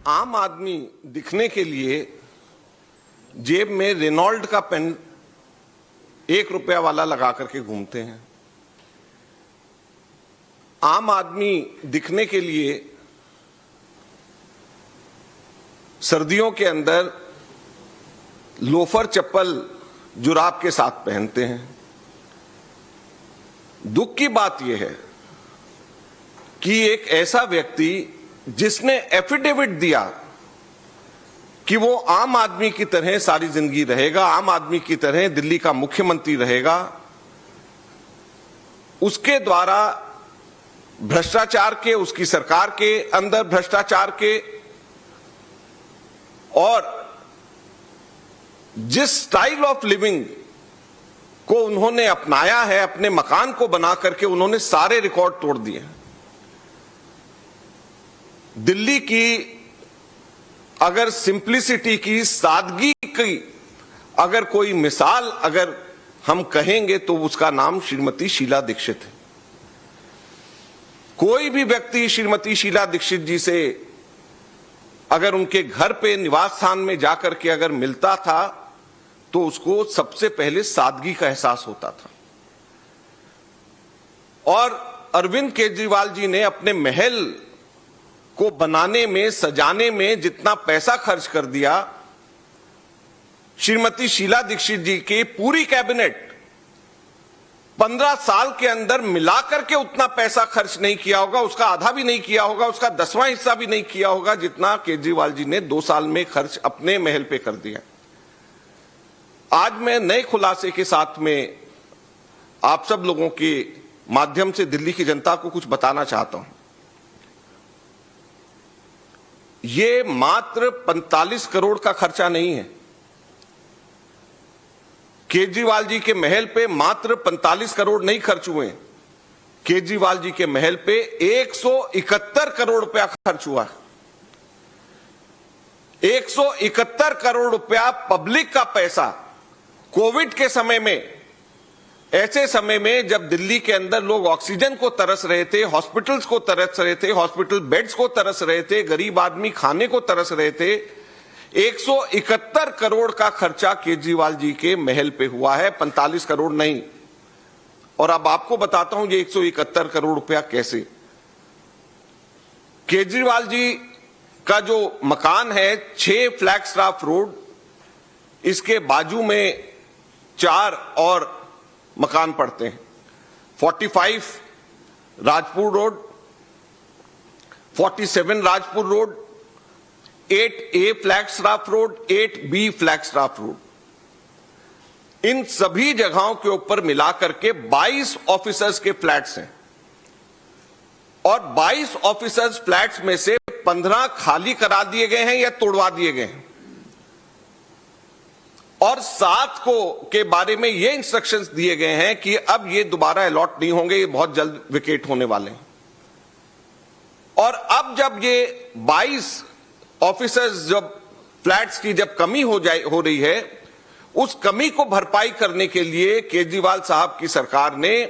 आम आदमी दिखने के लिए जेब में रेनॉल्ड का पेन 1 रुपया वाला लगा करके घूमते हैं। आम आदमी दिखने के लिए सर्दियों के अंदर लोफर चप्पल जुराब के साथ पहनते हैं। दुख की बात यह है कि एक ऐसा व्यक्ति जिसने एफिडेविट दिया कि वो आम आदमी की तरह सारी जिंदगी रहेगा, आम आदमी की तरह दिल्ली का मुख्यमंत्री रहेगा, उसके द्वारा भ्रष्टाचार के, उसकी सरकार के अंदर भ्रष्टाचार के और जिस स्टाइल ऑफ लिविंग को उन्होंने अपनाया है, अपने मकान को बना करके उन्होंने सारे रिकॉर्ड तोड़ दिए। दिल्ली की अगर सिंप्लिसिटी की, सादगी की अगर कोई मिसाल अगर हम कहेंगे तो उसका नाम श्रीमती शीला दीक्षित है। कोई भी व्यक्ति श्रीमती शीला दीक्षित जी से अगर उनके घर पे निवास स्थान में जाकर के अगर मिलता था तो उसको सबसे पहले सादगी का एहसास होता था। और अरविंद केजरीवाल जी ने अपने महल को बनाने में, सजाने में जितना पैसा खर्च कर दिया, श्रीमती शीला दीक्षित जी की पूरी कैबिनेट 15 साल के अंदर मिलाकर के उतना पैसा खर्च नहीं किया होगा, उसका आधा भी नहीं किया होगा, उसका 10वां हिस्सा भी नहीं किया होगा जितना केजरीवाल जी ने 2 साल में खर्च अपने महल पे कर दिया। आज मैं नए खुलासे के साथ में आप सब लोगों के माध्यम से दिल्ली की जनता को कुछ बताना चाहता हूं। ये मात्र 45 करोड़ का खर्चा नहीं है। केजरीवाल जी के महल पे मात्र 45 करोड़ नहीं खर्च हुए। केजरीवाल जी के महल पे 171 करोड़ रुपया खर्च हुआ है। 171 करोड़ रुपया पब्लिक का पैसा कोविड के समय में, ऐसे समय में जब दिल्ली के अंदर लोग ऑक्सीजन को तरस रहे थे, हॉस्पिटल्स को तरस रहे थे, हॉस्पिटल बेड्स को तरस रहे थे, गरीब आदमी खाने को तरस रहे थे, 171 करोड़ का खर्चा केजरीवाल जी के महल पे हुआ है, 45 करोड़ नहीं। और अब आपको बताता हूं ये 171 करोड़ रुपया कैसे। केजरीवाल जी का जो मकान है 6 फ्लैगस्टाफ रोड, इसके बाजू में 4 और मकान पड़ते हैं। 45 Rajpur road, 47 Rajpur road, 8A Flagstaff road, 8B Flagstaff road. इन सभी जगहों के ऊपर मिलाकर के 22 ऑफिसर्स के फ्लैट्स हैं और 22 ऑफिसर्स फ्लैट्स में से 15 खाली करा दिए गए हैं या तोड़वा दिए गए हैं और 7 को के बारे में ये इंस्ट्रक्शंस दिए गए हैं कि अब ये दोबारा अलॉट नहीं होंगे, ये बहुत जल्द विकेट होने वाले हैं। और अब जब ये 22 ऑफिसर्स जब फ्लैट्स की जब कमी हो रही है, उस कमी को भरपाई करने के लिए केजरीवाल साहब की सरकार ने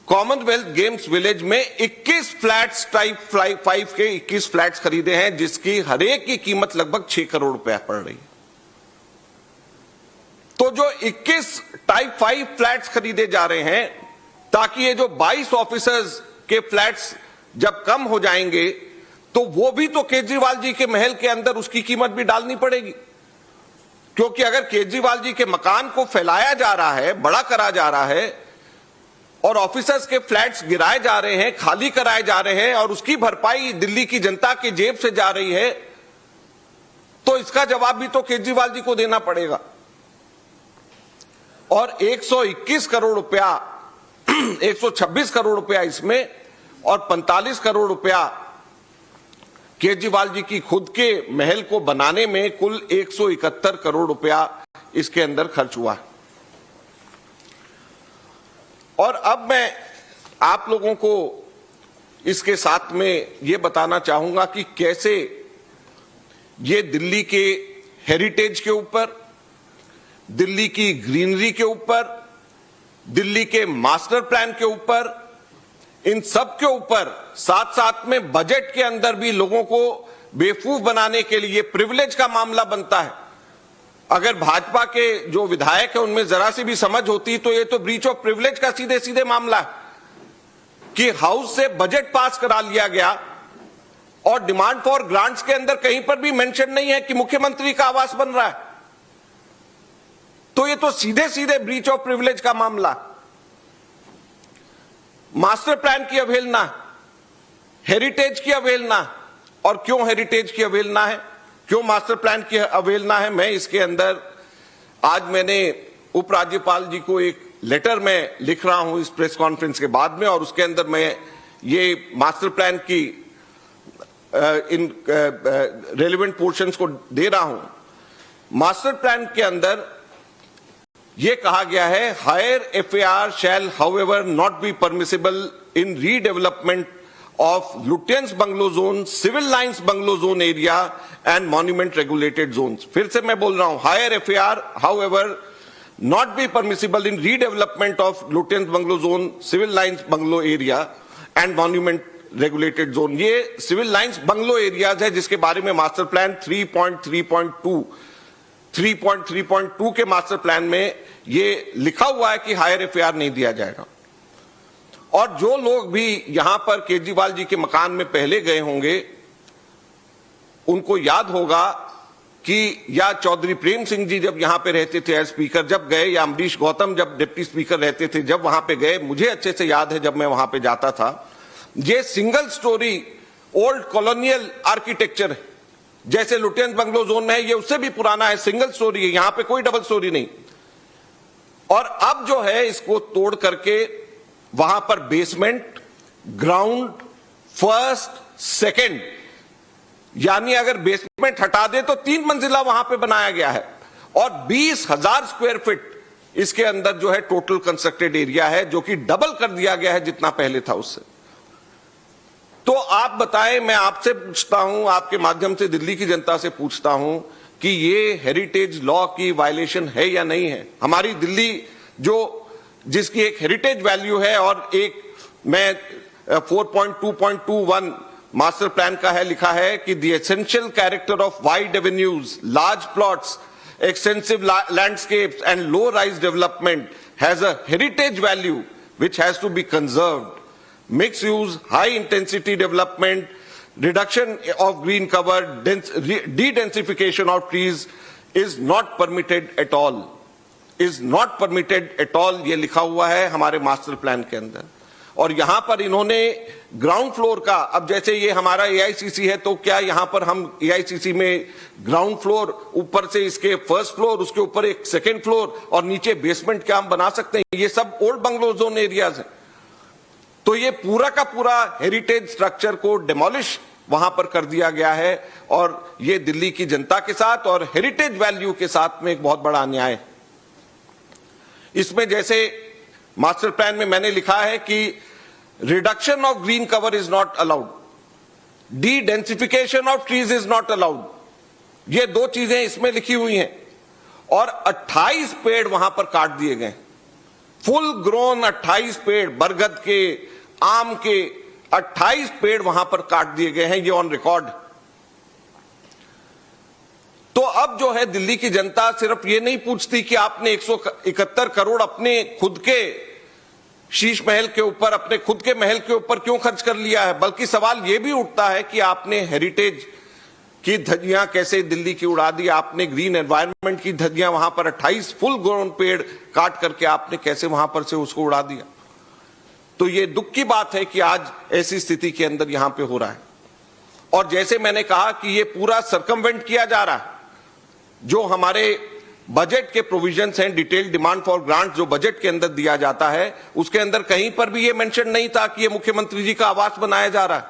कॉमनवेल्थ गेम्स विलेज में 21 फ्लैट्स टाइप 5 के 21 फ्लैट्स खरीदे हैं, जिसकी हर एक की कीमत लगभग 6 करोड़ रुपया पड़ रही है। तो जो 21 टाइप 5 फ्लैट्स खरीदे जा रहे हैं ताकि ये जो 22 ऑफिसर्स के फ्लैट्स जब कम हो जाएंगे तो वो भी तो केजरीवाल जी के महल के अंदर उसकी कीमत भी डालनी पड़ेगी। क्योंकि अगर केजरीवाल जी के मकान को फैलाया जा रहा है, बड़ा करा जा रहा है और ऑफिसर्स के फ्लैट्स गिराए जा रहे हैं, खाली कराए जा रहे हैं और उसकी भरपाई दिल्ली की जनता की जेब से जा रही है, तो इसका जवाब भी तो केजरीवाल जी को देना पड़ेगा। और 121 करोड़ रुपया 126 करोड़ रुपया इसमें और 45 करोड़ रुपया केजरीवाल जी की खुद के महल को बनाने में कुल 171 करोड़ रुपया इसके अंदर खर्च हुआ है। और अब मैं आप लोगों को इसके साथ में यह बताना चाहूंगा कि कैसे ये दिल्ली के हेरिटेज के ऊपर, दिल्ली की ग्रीनरी के ऊपर, दिल्ली के मास्टर प्लान के ऊपर, इन सब के ऊपर साथ साथ में बजट के अंदर भी लोगों को बेवकूफ बनाने के लिए प्रिविलेज का मामला बनता है। अगर भाजपा के जो विधायक है उनमें जरा सी भी समझ होती तो ये तो ब्रीच ऑफ प्रिविलेज का सीधे सीधे मामला है कि हाउस से बजट पास करा लिया गया और डिमांड फॉर ग्रांट्स के अंदर कहीं पर भी मेंशन नहीं है कि मुख्यमंत्री का आवास बन रहा है। तो ये तो सीधे सीधे ब्रीच ऑफ प्रिविलेज का मामला। मास्टर प्लान की अवहेलना, हेरिटेज की अवहेलना, और क्यों हेरिटेज की अवहेलना है, क्यों मास्टर प्लान की अवहेलना है, मैं इसके अंदर आज मैंने उपराज्यपाल जी को एक लेटर में लिख रहा हूं इस प्रेस कॉन्फ्रेंस के बाद में, और उसके अंदर मैं ये मास्टर प्लान की इन रेलेवेंट पोर्शंस को दे रहा हूं। मास्टर प्लान के अंदर यह कहा गया है, higher FAR shall however not be permissible in redevelopment of Lutyens Bungalow Zone, Civil Lines Bungalow Zone area and Monument Regulated Zones। फिर से मैं बोल रहा हूं, higher FAR however not be permissible in redevelopment of Lutyens Bungalow Zone, Civil Lines Bungalow area and Monument Regulated Zone। ये Civil Lines Bungalow areas है जिसके बारे में मास्टर प्लान 3.3.2 के मास्टर प्लान में ये लिखा हुआ है कि हायर FAR नहीं दिया जाएगा। और जो लोग भी यहां पर केजरीवाल जी के मकान में पहले गए होंगे उनको याद होगा कि या चौधरी प्रेम सिंह जी जब यहां पे रहते थे एज स्पीकर जब गए, या अमरीश गौतम जब डिप्टी स्पीकर रहते थे जब वहां पे गए, मुझे अच्छे से याद है जब मैं वहां पे जाता था, ये single storey old colonial architecture है, जैसे लुटियंस बंगलो जोन में है, ये उससे भी पुराना है, सिंगल स्टोरी है, यहां पे कोई डबल स्टोरी नहीं। और अब जो है इसको तोड़ करके वहां पर बेसमेंट, ग्राउंड, फर्स्ट, सेकंड, यानी अगर बेसमेंट हटा दे तो 3 मंजिला वहां पे बनाया गया है, और 20,000 स्क्वायर फीट इसके अंदर जो है टोटल कंस्ट्रक्टेड एरिया है, जो कि डबल कर दिया गया है जितना पहले था उससे। तो आप बताएं, मैं आपसे पूछता हूं, आपके माध्यम से दिल्ली की जनता से पूछता हूं कि ये हेरिटेज लॉ की वायलेशन है या नहीं है। हमारी दिल्ली जो जिसकी एक हेरिटेज वैल्यू है, और एक मैं 4.2.21 मास्टर प्लान का है, लिखा है कि the essential character of wide avenues, large plots, extensive landscapes and low rise development has a heritage value which has to be conserved. Mixed use, high intensity development, reduction of green cover, de-densification of trees is not permitted at all. Is not permitted at all, ये लिखा हुआ है हमारे master plan के अंदर। और यहां पर इन्होंने ग्राउंड फ्लोर का, अब जैसे ये हमारा एआईसीसी है, तो क्या यहां पर हम एआईसीसी में ग्राउंड फ्लोर, ऊपर से इसके फर्स्ट फ्लोर, उसके ऊपर एक सेकेंड फ्लोर और नीचे बेसमेंट क्या हम बना सकते हैं? ये सब ओल्ड बंगलो जोन एरियाज है। तो ये पूरा का पूरा हेरिटेज स्ट्रक्चर को डिमोलिश वहां पर कर दिया गया है, और ये दिल्ली की जनता के साथ और हेरिटेज वैल्यू के साथ में एक बहुत बड़ा अन्याय है। इसमें जैसे मास्टर प्लान में मैंने लिखा है कि reduction of green cover is not allowed, D densification of trees is not allowed. ये 2 चीजें इसमें लिखी हुई हैं, और 28 पेड़ वहां पर काट दिए गए, फुल ग्रोन 28 पेड़, बरगद के, आम के 28 पेड़ वहां पर काट दिए गए हैं, ये ऑन रिकॉर्ड। तो अब जो है दिल्ली की जनता सिर्फ ये नहीं पूछती कि आपने 171 करोड़ अपने खुद के शीश महल के ऊपर, अपने खुद के महल के ऊपर क्यों खर्च कर लिया है, बल्कि सवाल ये भी उठता है कि आपने हेरिटेज की धज्जियां कैसे दिल्ली की उड़ा दी, आपने ग्रीन एनवायरनमेंट की धज्जियां वहां पर 28 फुल ग्रोन पेड़ काट करके आपने कैसे वहां पर से उसको उड़ा दिया। तो ये दुख की बात है कि आज ऐसी स्थिति के अंदर यहां पे हो रहा है। और जैसे मैंने कहा कि ये पूरा सरकमवेंट किया जा रहा है, जो हमारे बजट के प्रोविजंस हैं, डिटेल्ड डिमांड फॉर ग्रांट जो बजट के अंदर दिया जाता है, उसके अंदर कहीं पर भी ये मेंशन नहीं था कि ये मुख्यमंत्री जी का आवास बनाया जा रहा है।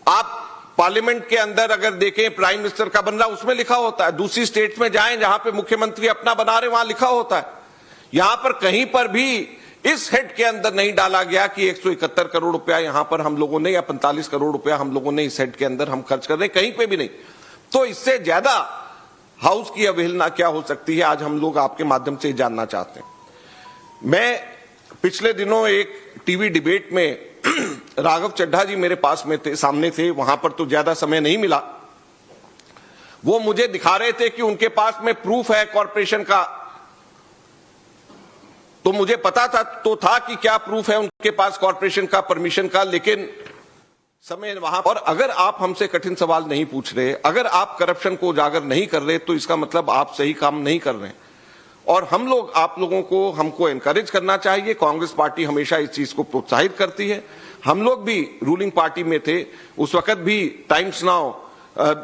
आप पार्लियामेंट के अंदर अगर देखें, प्राइम मिनिस्टर का बन रहा, उसमें लिखा होता है। दूसरी स्टेट्स में जाएं जहां पे मुख्यमंत्री अपना बना रहे, वहां लिखा होता है। यहां पर कहीं पर भी इस हेड के अंदर नहीं डाला गया कि 171 करोड़ रुपया यहां पर हम लोगों ने, या 45 करोड़ रुपया हम लोगों ने इस हेड के अंदर हम खर्च कर रहे हैं, कहीं पे भी नहीं। तो इससे ज्यादा हाउस की अवहेलना क्या हो सकती है, आज हम लोग आपके माध्यम से जानना चाहते हैं। मैं पिछले दिनों एक टीवी डिबेट में राघव चड्ढा जी मेरे पास में थे, सामने थे, वहां पर तो ज्यादा समय नहीं मिला। वो मुझे दिखा रहे थे कि उनके पास में प्रूफ है कॉरपोरेशन का, तो मुझे पता था कि क्या प्रूफ है उनके पास कॉरपोरेशन का, परमिशन का, लेकिन समय वहां। और अगर आप हमसे कठिन सवाल नहीं पूछ रहे, अगर आप करप्शन को उजागर नहीं कर रहे, तो इसका मतलब आप सही काम नहीं कर रहे। और हम लोग, आप लोगों को, हमको एनकरेज करना चाहिए। कांग्रेस पार्टी हमेशा इस चीज को प्रोत्साहित करती है। हम लोग भी रूलिंग पार्टी में थे, उस वक्त भी टाइम्स नाउ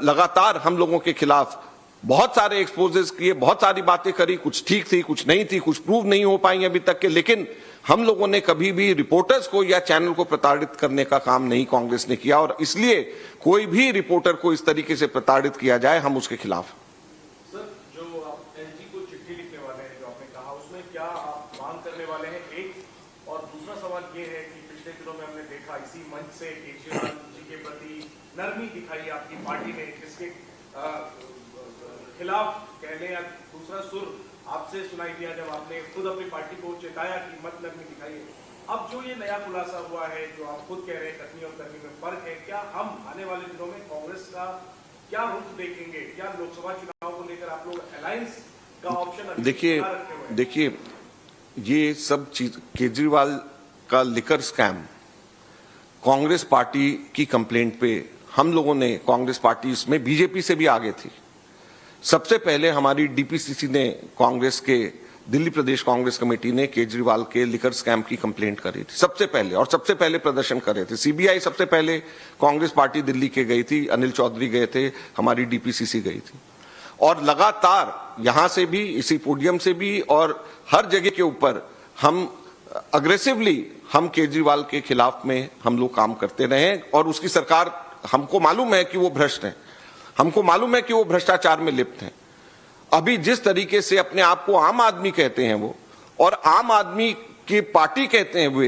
लगातार हम लोगों के खिलाफ बहुत सारे एक्सपोजेस किए, बहुत सारी बातें करी, कुछ ठीक थी, कुछ नहीं थी, कुछ प्रूव नहीं हो पाई अभी तक के, लेकिन हम लोगों ने कभी भी रिपोर्टर्स को या चैनल को प्रताड़ित करने का काम नहीं कांग्रेस ने किया। और इसलिए कोई भी रिपोर्टर को इस तरीके से प्रताड़ित किया जाए, हम उसके खिलाफ। सर, जो आप एलजी को चिट्ठी लिखने वाले हैं, जो आपने कहा, उसमें क्या आप मांग करने वाले हैं? एक, और दूसरा सवाल ये है कि पिछले दिनों में हमने देखा इसी मंच से केजरीवाल जी के प्रति नरमी दिखाई आपकी पार्टी ने, जिसके खिलाफ कहने या दूसरा सुर आपसे सुनाई दिया जब आपने खुद अपनी पार्टी को चेताया कि मत नरमी दिखाइए। अब जो ये नया खुलासा हुआ है, जो आप खुद कह रहे हैं कथनी और करनी में फर्क है, क्या हम आने वाले दिनों में कांग्रेस का क्या रुख देखेंगे? क्या लोकसभा चुनाव को लेकर आप लोग अलायंस का ऑप्शन? देखिए ये सब चीज, केजरीवाल का लिकर स्कैम, कांग्रेस पार्टी की कंप्लेंट पे हम लोगों ने, कांग्रेस पार्टी इसमें बीजेपी से भी आगे थी। सबसे पहले हमारी डीपीसीसी ने, कांग्रेस के दिल्ली प्रदेश कांग्रेस कमेटी ने केजरीवाल के लिकर स्कैम की कंप्लेंट करी थी सबसे पहले, और सबसे पहले प्रदर्शन करे थे। सीबीआई सबसे पहले कांग्रेस पार्टी दिल्ली के गई थी, अनिल चौधरी गए थे, हमारी डीपीसीसी गई थी। और लगातार यहां से भी, इसी पोडियम से भी, और हर जगह के ऊपर हम अग्रेसिवली, हम केजरीवाल के खिलाफ में हम लोग काम करते रहे। और उसकी सरकार, हमको मालूम है कि वो भ्रष्ट है, हमको मालूम है कि वो भ्रष्टाचार में लिप्त हैं। अभी जिस तरीके से अपने आप को आम आदमी कहते हैं वो, और आम आदमी की पार्टी कहते हैं वे,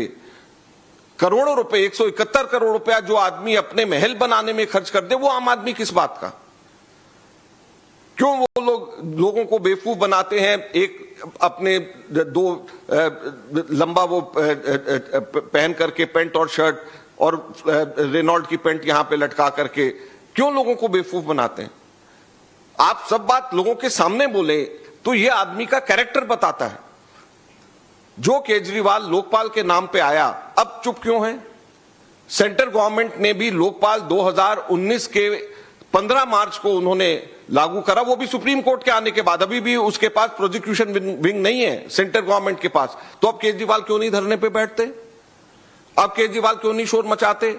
करोड़ों रुपए, 171 करोड़ रुपया जो आदमी अपने महल बनाने में खर्च कर दे, वो आम आदमी किस बात का? क्यों वो लोगों को बेवकूफ बनाते हैं? एक अपने दो लंबा वो पहन करके पैंट और शर्ट, और रेनॉल्ड की पैंट यहां पे लटका करके क्यों लोगों को बेवकूफ बनाते हैं? आप सब बात लोगों के सामने बोले तो ये आदमी का कैरेक्टर बताता है। जो केजरीवाल लोकपाल के नाम पे आया, अब चुप क्यों है? सेंट्रल गवर्नमेंट ने भी लोकपाल 2019 के 15 मार्च को उन्होंने लागू करा, वो भी सुप्रीम कोर्ट के आने के बाद। अभी भी उसके पास प्रोसिक्यूशन विंग नहीं है सेंट्रल गवर्नमेंट के पास। तो अब केजरीवाल क्यों नहीं धरने पे बैठते? अब केजरीवाल क्यों नहीं शोर मचाते?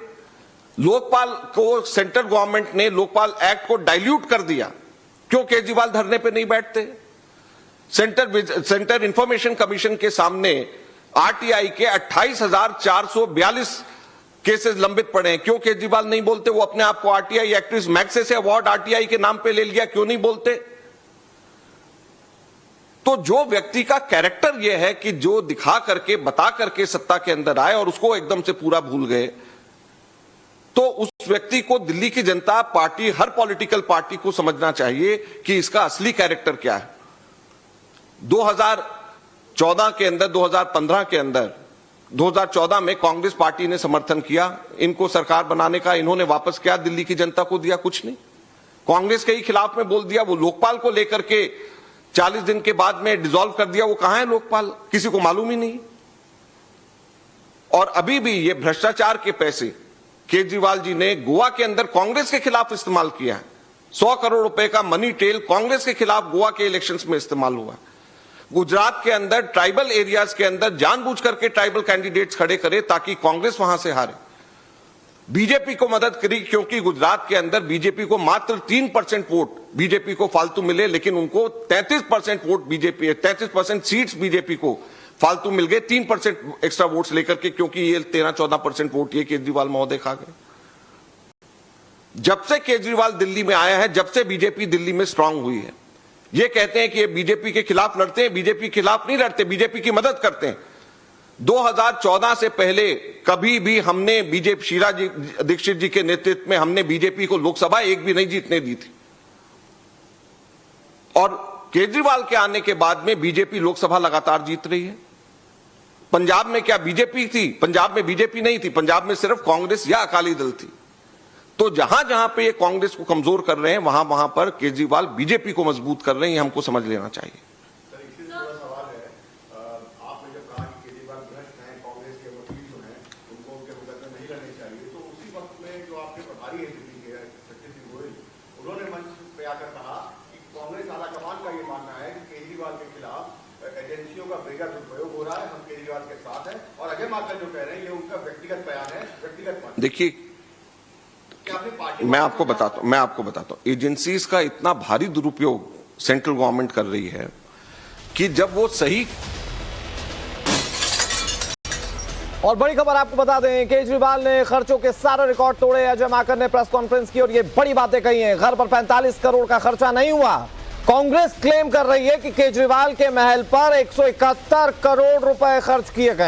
लोकपाल को, सेंट्रल गवर्नमेंट ने लोकपाल एक्ट को डाइल्यूट कर दिया, क्यों केजरीवाल धरने पे नहीं बैठते? सेंट्रल इंफॉर्मेशन कमीशन के सामने आरटीआई के 28,442 केसेस लंबित पड़े हैं, क्यों केजरीवाल नहीं बोलते? वो अपने आप को RTI actress Magsaysay award RTI के नाम पे ले लिया, क्यों नहीं बोलते? तो जो व्यक्ति का कैरेक्टर यह है कि जो दिखा करके, बता करके सत्ता के अंदर आए और उसको एकदम से पूरा भूल गए, तो उस व्यक्ति को दिल्ली की जनता, पार्टी, हर पॉलिटिकल पार्टी को समझना चाहिए कि इसका असली कैरेक्टर क्या है। 2014 के अंदर, 2015 के अंदर, 2014 में कांग्रेस पार्टी ने समर्थन किया इनको सरकार बनाने का। इन्होंने वापस क्या दिल्ली की जनता को दिया? कुछ नहीं। कांग्रेस के ही खिलाफ में बोल दिया। वो लोकपाल को लेकर के 40 दिन के बाद में डिसॉल्व कर दिया। वो कहां है लोकपाल? किसी को मालूम ही नहीं। और अभी भी ये भ्रष्टाचार के पैसे केजरीवाल जी ने गोवा के अंदर कांग्रेस के खिलाफ इस्तेमाल किया है। 100 करोड़ रुपए का मनी ट्रेल कांग्रेस के खिलाफ गोवा के इलेक्शंस में इस्तेमाल हुआ। गुजरात के अंदर ट्राइबल एरियाज के अंदर जानबूझ करके ट्राइबल कैंडिडेट्स खड़े करे ताकि कांग्रेस वहां से हारे। बीजेपी को मदद करी, क्योंकि गुजरात के अंदर बीजेपी को मात्र 3% वोट बीजेपी को फालतू मिले, लेकिन उनको 33% वोट बीजेपी, 33% सीट्स बीजेपी को फालतू मिल गए, 3% एक्स्ट्रा वोट्स लेकर के, क्योंकि ये 13-14% वोट ये केजरीवाल महोदय खा गए। जब से केजरीवाल दिल्ली में आया है, जब से बीजेपी दिल्ली में स्ट्रांग हुई है, ये कहते हैं कि ये बीजेपी के खिलाफ लड़ते हैं, बीजेपी के खिलाफ नहीं लड़ते, बीजेपी की मदद करते हैं। 2014 से पहले कभी भी हमने बीजेपी, शीला दीक्षित जी के नेतृत्व में हमने बीजेपी को लोकसभा एक भी नहीं जीतने दी थी। और केजरीवाल के आने के बाद में बीजेपी लोकसभा लगातार जीत रही है। पंजाब में क्या बीजेपी थी? पंजाब में बीजेपी नहीं थी, पंजाब में सिर्फ कांग्रेस या अकाली दल थी। तो जहां जहां पे ये कांग्रेस को कमजोर कर रहे हैं, वहां वहां पर केजरीवाल बीजेपी को मजबूत कर रहे हैं, ये हमको समझ लेना चाहिए। सर, इसी से बड़ा सवाल है, आपने जब कहा कि केजरीवाल भ्रष्ट हैं, कांग्रेस के वकील जो हैं उनको उनके मुकदमे नहीं लड़ने चाहिए, तो उसी वक्त में जो आपके प्रभारी हैं दिल्ली के शक्ति सिंह गोयल, उन्होंने मंच पे आकर कहा कि कांग्रेस आलाकमान का ये मानना है कि केजरीवाल के खिलाफ एजेंसियों का बेजा दुरुपयोग हो रहा है, हम केजरीवाल के साथ हैं। और अजय माकन जो कह रहे हैं ये उनका व्यक्तिगत बयान है, व्यक्तिगत बात। देखिए, मैं आपको बताता हूं, एजेंसीज का इतना भारी दुरुपयोग सेंट्रल गवर्नमेंट कर रही है कि जब वो सही। और बड़ी खबर आपको बता दें, केजरीवाल ने खर्चों के सारे रिकॉर्ड तोड़े। अजय माकन ने प्रेस कॉन्फ्रेंस की और ये बड़ी बातें कही हैं। घर पर 45 करोड़ का खर्चा नहीं हुआ। कांग्रेस क्लेम कर रही है कि केजरीवाल के महल पर 171 करोड़ रुपए खर्च किए गए।